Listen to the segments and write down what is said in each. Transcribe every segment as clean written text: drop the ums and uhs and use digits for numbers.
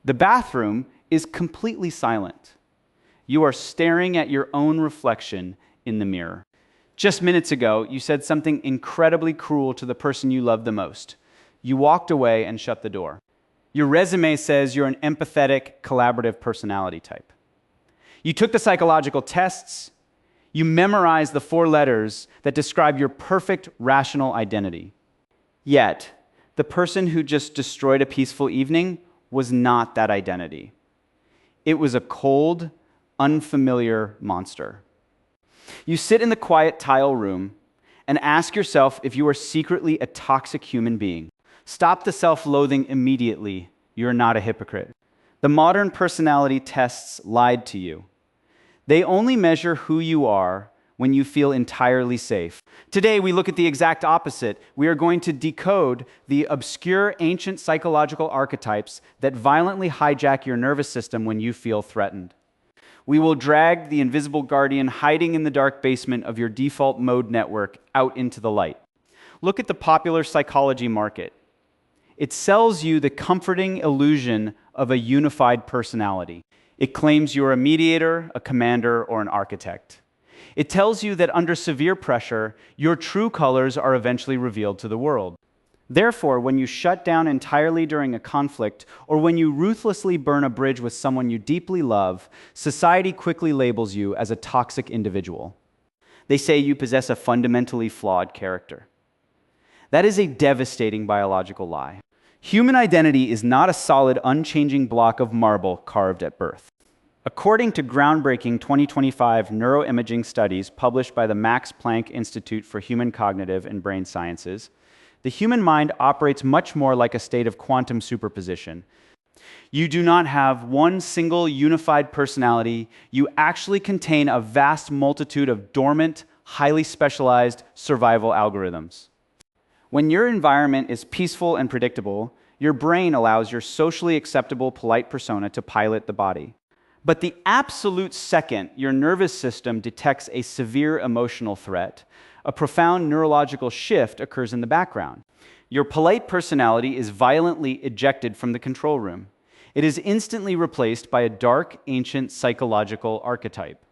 The bathroom is completely silent. You are staring at your own reflection in the mirror. Just minutes ago, you said something incredibly cruel to the person you love the most. You walked away and shut the door. Your resume says you're an empathetic, collaborative personality type. You took the psychological tests. You memorized the 4 letters that describe your perfect rational identity. Yet, the person who just destroyed a peaceful evening was not that identity. It was a cold, unfamiliar monster. You sit in the quiet tile room and ask yourself if you are secretly a toxic human being. Stop the self-loathing immediately. You're not a hypocrite. The modern personality tests lied to you. They only measure who you are when you feel entirely safe. Today, we look at the exact opposite. We are going to decode the obscure ancient psychological archetypes that violently hijack your nervous system when you feel threatened. We will drag the invisible guardian hiding in the dark basement of your default mode network out into the light. Look at the popular psychology market. It sells you the comforting illusion of a unified personality. It claims you're a mediator, a commander, or an architect. It tells you that under severe pressure, your true colors are eventually revealed to the world. Therefore, when you shut down entirely during a conflict, or when you ruthlessly burn a bridge with someone you deeply love, society quickly labels you as a toxic individual. They say you possess a fundamentally flawed character. That is a devastating biological lie. Human identity is not a solid, unchanging block of marble carved at birth. According to groundbreaking 2025 neuroimaging studies published by the Max Planck Institute for Human Cognitive and Brain Sciences, the human mind operates much more like a state of quantum superposition. You do not have one single unified personality. You actually contain a vast multitude of dormant, highly specialized survival algorithms. When your environment is peaceful and predictable, your brain allows your socially acceptable, polite persona to pilot the body. But the absolute second your nervous system detects a severe emotional threat, a profound neurological shift occurs in the background. Your polite personality is violently ejected from the control room. It is instantly replaced by a dark, ancient psychological archetype.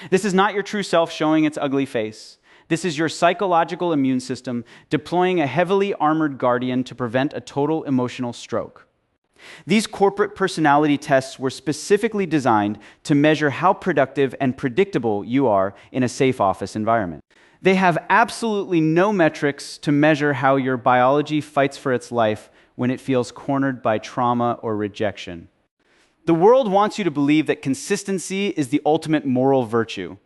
This is not your true self showing its ugly face. This is your psychological immune system deploying a heavily armored guardian to prevent a total emotional stroke. These corporate personality tests were specifically designed to measure how productive and predictable you are in a safe office environment. They have absolutely no metrics to measure how your biology fights for its life when it feels cornered by trauma or rejection. The world wants you to believe that consistency is the ultimate moral virtue.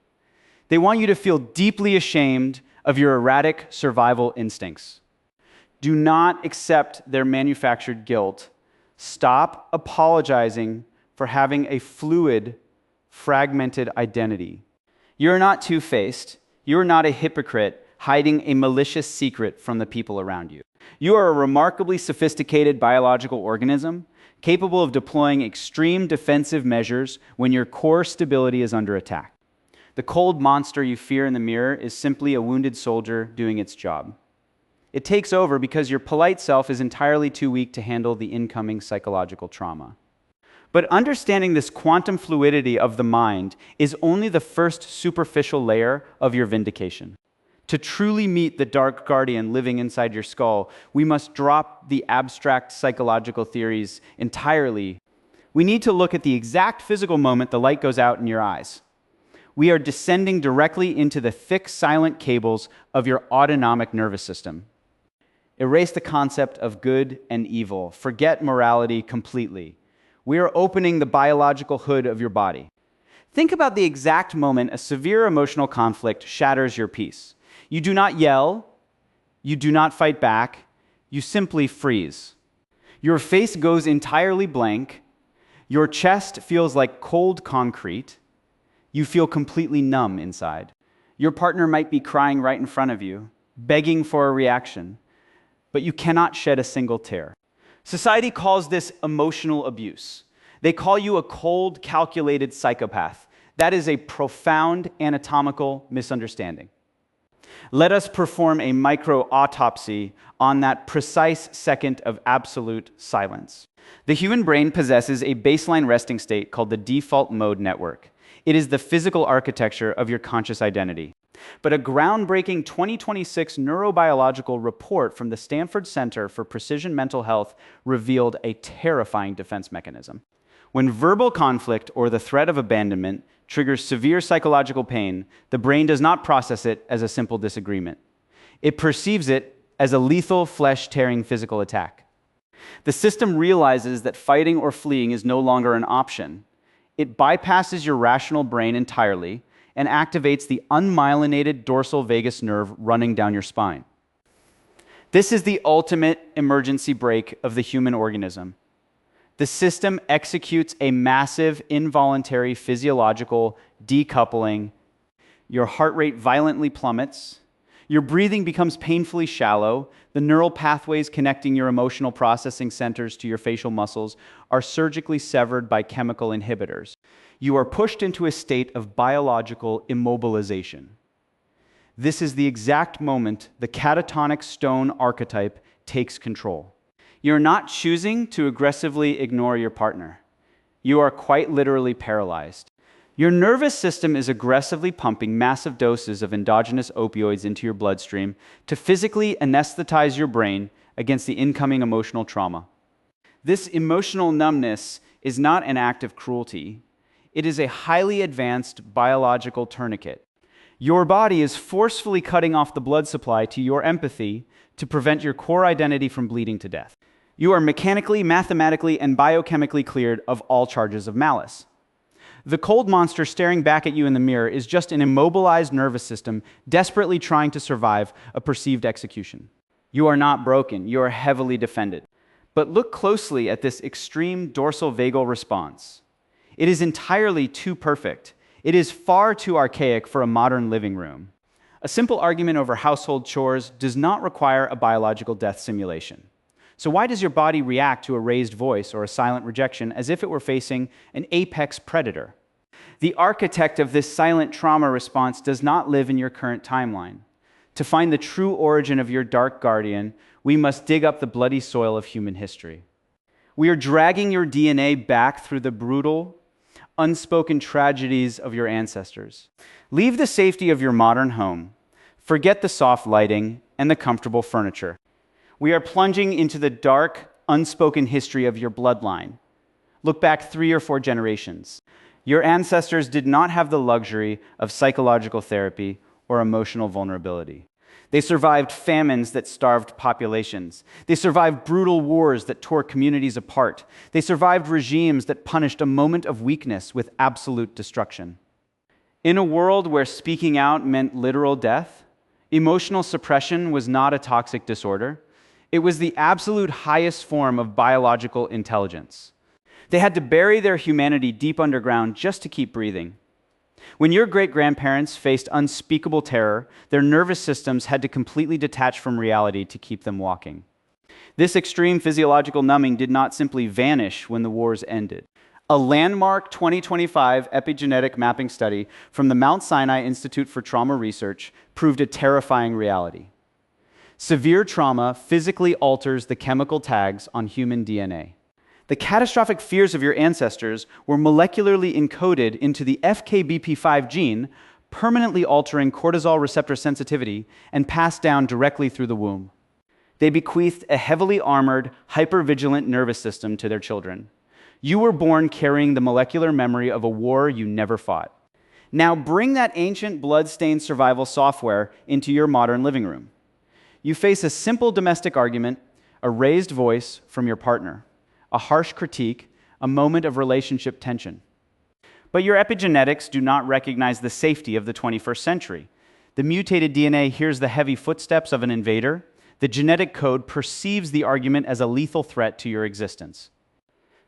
They want you to feel deeply ashamed of your erratic survival instincts. Do not accept their manufactured guilt. Stop apologizing for having a fluid, fragmented identity. You're not two-faced. You're not a hypocrite hiding a malicious secret from the people around you. You are a remarkably sophisticated biological organism capable of deploying extreme defensive measures when your core stability is under attack. The cold monster you fear in the mirror is simply a wounded soldier doing its job. It takes over because your polite self is entirely too weak to handle the incoming psychological trauma. But understanding this quantum fluidity of the mind is only the first superficial layer of your vindication. To truly meet the dark guardian living inside your skull, we must drop the abstract psychological theories entirely. We need to look at the exact physical moment the light goes out in your eyes. We are descending directly into the thick, silent cables of your autonomic nervous system. Erase the concept of good and evil. Forget morality completely. We are opening the biological hood of your body. Think about the exact moment a severe emotional conflict shatters your peace. You do not yell. You do not fight back. You simply freeze. Your face goes entirely blank. Your chest feels like cold concrete. You feel completely numb inside. Your partner might be crying right in front of you, begging for a reaction, but you cannot shed a single tear. Society calls this emotional abuse. They call you a cold, calculated psychopath. That is a profound anatomical misunderstanding. Let us perform a micro-autopsy on that precise second of absolute silence. The human brain possesses a baseline resting state called the default mode network. It is the physical architecture of your conscious identity. But a groundbreaking 2026 neurobiological report from the Stanford Center for Precision Mental Health revealed a terrifying defense mechanism. When verbal conflict or the threat of abandonment triggers severe psychological pain, the brain does not process it as a simple disagreement. It perceives it as a lethal, flesh-tearing physical attack. The system realizes that fighting or fleeing is no longer an option. It bypasses your rational brain entirely and activates the unmyelinated dorsal vagus nerve running down your spine. This is the ultimate emergency brake of the human organism. The system executes a massive involuntary physiological decoupling. Your heart rate violently plummets. Your breathing becomes painfully shallow. The neural pathways connecting your emotional processing centers to your facial muscles are surgically severed by chemical inhibitors. You are pushed into a state of biological immobilization. This is the exact moment the catatonic stone archetype takes control. You're not choosing to aggressively ignore your partner. You are quite literally paralyzed. Your nervous system is aggressively pumping massive doses of endogenous opioids into your bloodstream to physically anesthetize your brain against the incoming emotional trauma. This emotional numbness is not an act of cruelty. It is a highly advanced biological tourniquet. Your body is forcefully cutting off the blood supply to your empathy to prevent your core identity from bleeding to death. You are mechanically, mathematically, and biochemically cleared of all charges of malice. The cold monster staring back at you in the mirror is just an immobilized nervous system desperately trying to survive a perceived execution. You are not broken. You are heavily defended. But look closely at this extreme dorsal vagal response. It is entirely too perfect. It is far too archaic for a modern living room. A simple argument over household chores does not require a biological death simulation. So why does your body react to a raised voice or a silent rejection as if it were facing an apex predator? The architect of this silent trauma response does not live in your current timeline. To find the true origin of your dark guardian, we must dig up the bloody soil of human history. We are dragging your DNA back through the brutal, unspoken tragedies of your ancestors. Leave the safety of your modern home. Forget the soft lighting and the comfortable furniture. We are plunging into the dark, unspoken history of your bloodline. Look back 3 or 4 generations. Your ancestors did not have the luxury of psychological therapy or emotional vulnerability. They survived famines that starved populations. They survived brutal wars that tore communities apart. They survived regimes that punished a moment of weakness with absolute destruction. In a world where speaking out meant literal death, emotional suppression was not a toxic disorder. It was the absolute highest form of biological intelligence. They had to bury their humanity deep underground just to keep breathing. When your great-grandparents faced unspeakable terror, their nervous systems had to completely detach from reality to keep them walking. This extreme physiological numbing did not simply vanish when the wars ended. A landmark 2025 epigenetic mapping study from the Mount Sinai Institute for Trauma Research proved a terrifying reality. Severe trauma physically alters the chemical tags on human DNA. The catastrophic fears of your ancestors were molecularly encoded into the FKBP5 gene, permanently altering cortisol receptor sensitivity and passed down directly through the womb. They bequeathed a heavily armored, hypervigilant nervous system to their children. You were born carrying the molecular memory of a war you never fought. Now bring that ancient blood-stained survival software into your modern living room. You face a simple domestic argument, a raised voice from your partner, a harsh critique, a moment of relationship tension. But your epigenetics do not recognize the safety of the 21st century. The mutated DNA hears the heavy footsteps of an invader. The genetic code perceives the argument as a lethal threat to your existence.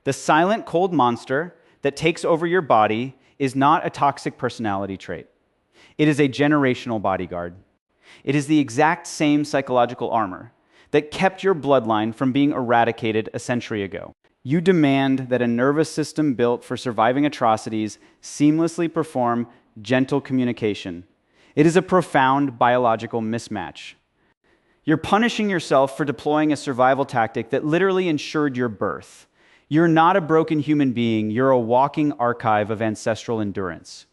The silent, cold monster that takes over your body is not a toxic personality trait. It is a generational bodyguard. It is the exact same psychological armor that kept your bloodline from being eradicated a century ago. You demand that a nervous system built for surviving atrocities seamlessly perform gentle communication. It is a profound biological mismatch. You're punishing yourself for deploying a survival tactic that literally ensured your birth. You're not a broken human being, you're a walking archive of ancestral endurance.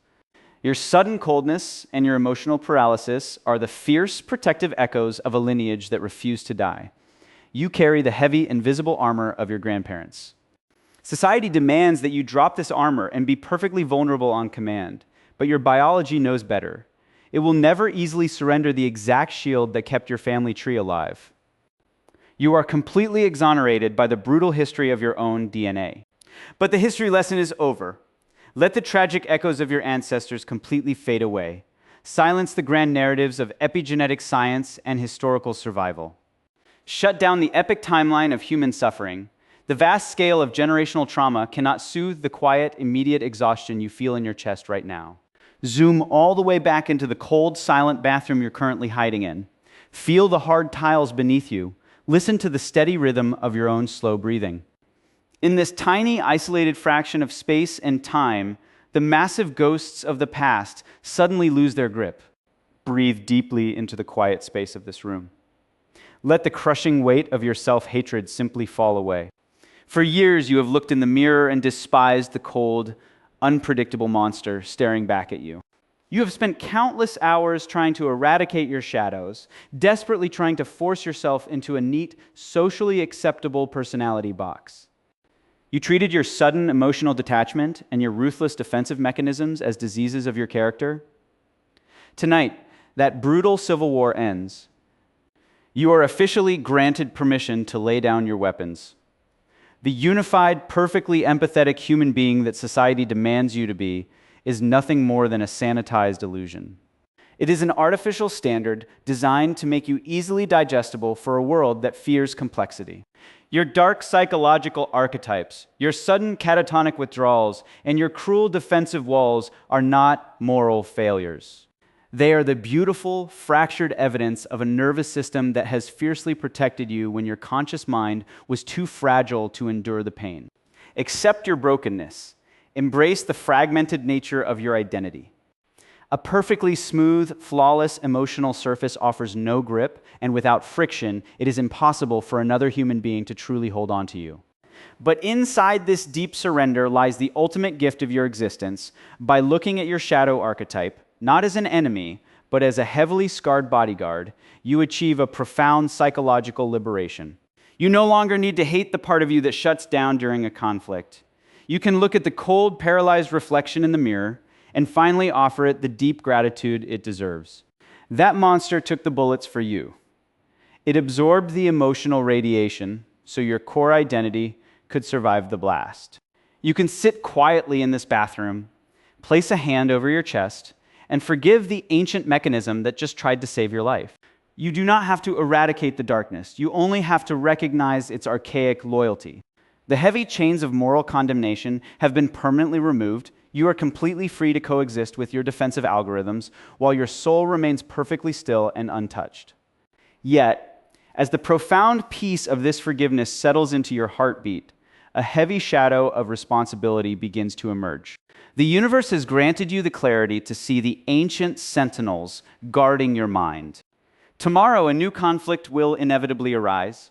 Your sudden coldness and your emotional paralysis are the fierce protective echoes of a lineage that refused to die. You carry the heavy, invisible armor of your grandparents. Society demands that you drop this armor and be perfectly vulnerable on command, but your biology knows better. It will never easily surrender the exact shield that kept your family tree alive. You are completely exonerated by the brutal history of your own DNA. But the history lesson is over. Let the tragic echoes of your ancestors completely fade away. Silence the grand narratives of epigenetic science and historical survival. Shut down the epic timeline of human suffering. The vast scale of generational trauma cannot soothe the quiet, immediate exhaustion you feel in your chest right now. Zoom all the way back into the cold, silent bathroom you're currently hiding in. Feel the hard tiles beneath you. Listen to the steady rhythm of your own slow breathing. In this tiny, isolated fraction of space and time, the massive ghosts of the past suddenly lose their grip. Breathe deeply into the quiet space of this room. Let the crushing weight of your self-hatred simply fall away. For years, you have looked in the mirror and despised the cold, unpredictable monster staring back at you. You have spent countless hours trying to eradicate your shadows, desperately trying to force yourself into a neat, socially acceptable personality box. You treated your sudden emotional detachment and your ruthless defensive mechanisms as diseases of your character. Tonight, that brutal civil war ends. You are officially granted permission to lay down your weapons. The unified, perfectly empathetic human being that society demands you to be is nothing more than a sanitized illusion. It is an artificial standard designed to make you easily digestible for a world that fears complexity. Your dark psychological archetypes, your sudden catatonic withdrawals, and your cruel defensive walls are not moral failures. They are the beautiful, fractured evidence of a nervous system that has fiercely protected you when your conscious mind was too fragile to endure the pain. Accept your brokenness. Embrace the fragmented nature of your identity. A perfectly smooth, flawless emotional surface offers no grip, and without friction, it is impossible for another human being to truly hold on to you. But inside this deep surrender lies the ultimate gift of your existence. By looking at your shadow archetype, not as an enemy, but as a heavily scarred bodyguard, you achieve a profound psychological liberation. You no longer need to hate the part of you that shuts down during a conflict. You can look at the cold, paralyzed reflection in the mirror and finally offer it the deep gratitude it deserves. That monster took the bullets for you. It absorbed the emotional radiation so your core identity could survive the blast. You can sit quietly in this bathroom, place a hand over your chest, and forgive the ancient mechanism that just tried to save your life. You do not have to eradicate the darkness. You only have to recognize its archaic loyalty. The heavy chains of moral condemnation have been permanently removed. You are completely free to coexist with your defensive algorithms while your soul remains perfectly still and untouched. Yet, as the profound peace of this forgiveness settles into your heartbeat, a heavy shadow of responsibility begins to emerge. The universe has granted you the clarity to see the ancient sentinels guarding your mind. Tomorrow, a new conflict will inevitably arise.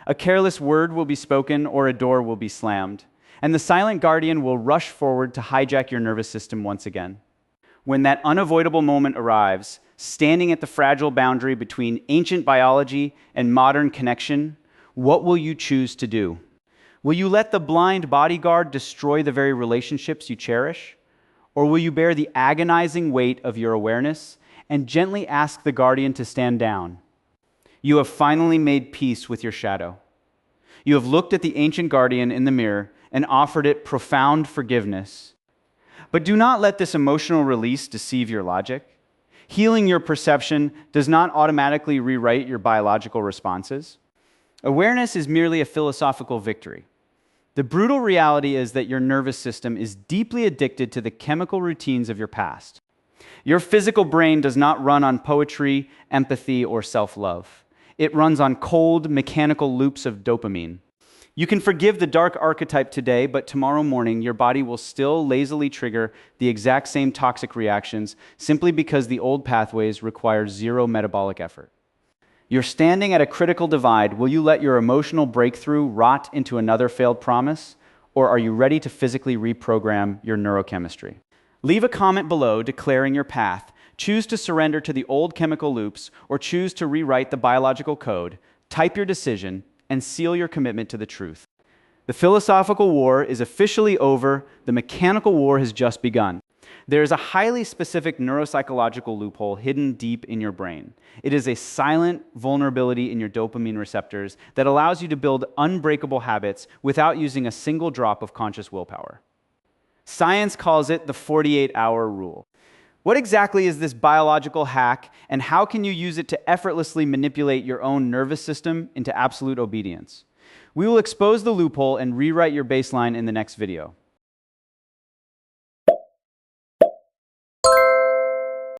A careless word will be spoken or a door will be slammed, and the silent guardian will rush forward to hijack your nervous system once again. When that unavoidable moment arrives, standing at the fragile boundary between ancient biology and modern connection, what will you choose to do? Will you let the blind bodyguard destroy the very relationships you cherish? Or will you bear the agonizing weight of your awareness and gently ask the guardian to stand down? You have finally made peace with your shadow. You have looked at the ancient guardian in the mirror and offered it profound forgiveness. But do not let this emotional release deceive your logic. Healing your perception does not automatically rewrite your biological responses. Awareness is merely a philosophical victory. The brutal reality is that your nervous system is deeply addicted to the chemical routines of your past. Your physical brain does not run on poetry, empathy, or self-love. It runs on cold, mechanical loops of dopamine. You can forgive the dark archetype today, but tomorrow morning your body will still lazily trigger the exact same toxic reactions simply because the old pathways require zero metabolic effort. You're standing at a critical divide. Will you let your emotional breakthrough rot into another failed promise, or are you ready to physically reprogram your neurochemistry? Leave a comment below declaring your path. Choose to surrender to the old chemical loops, or choose to rewrite the biological code. Type your decision and seal your commitment to the truth. The philosophical war is officially over. The mechanical war has just begun. There is a highly specific neuropsychological loophole hidden deep in your brain. It is a silent vulnerability in your dopamine receptors that allows you to build unbreakable habits without using a single drop of conscious willpower. Science calls it the 48-hour rule. What exactly is this biological hack, and how can you use it to effortlessly manipulate your own nervous system into absolute obedience? We will expose the loophole and rewrite your baseline in the next video.